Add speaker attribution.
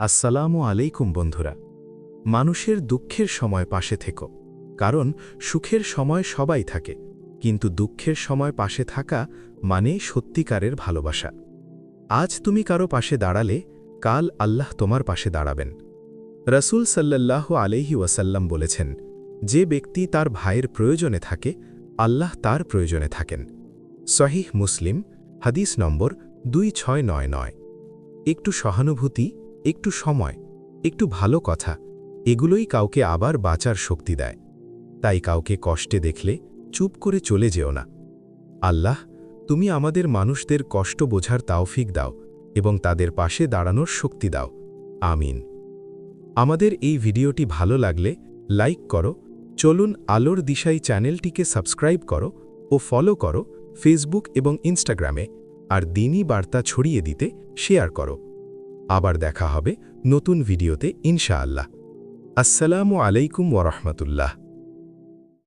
Speaker 1: আসসালামু আলাইকুম বন্ধুরা। মানুষের দুঃখের সময় পাশে থেকো, কারণ সুখের সময় সবাই থাকে, কিন্তু দুঃখের সময় পাশে থাকা মানে সত্যিকারের ভালোবাসা। আজ তুমি কারো পাশে দাঁড়ালে কাল আল্লাহ তোমার পাশে দাঁড়াবেন। রাসূল সাল্লাল্লাহু আলাইহি ওয়াসাল্লাম বলেছেন, যে ব্যক্তি তার ভাইয়ের প্রয়োজনে থাকে আল্লাহ তার প্রয়োজনে থাকেন। সহিহ মুসলিম, হাদিস নম্বর 2699। একটু সহানুভূতি, একটু সময়, একটু ভালো কথা, এগুলোই কাউকে আবার বাঁচার শক্তি দেয়। তাই কাউকে কষ্টে দেখলে চুপ করে চলে যেও না। আল্লাহ, তুমি আমাদের মানুষদের কষ্ট বোঝার তাওফিক দাও এবং তাদের পাশে দাঁড়ানোর শক্তি দাও। আমিন। আমাদের এই ভিডিওটি ভালো লাগলে লাইক করো, চলুন আলোর দিশাই চ্যানেলটিকে সাবস্ক্রাইব করো ও ফলো করো ফেসবুক এবং ইনস্টাগ্রামে, আর দিনই বার্তা ছড়িয়ে দিতে শেয়ার করো। আবার দেখা হবে নতুন ভিডিওতে ইনশাআল্লাহ। আসসালামু আলাইকুম ওয়া রাহমাতুল্লাহ।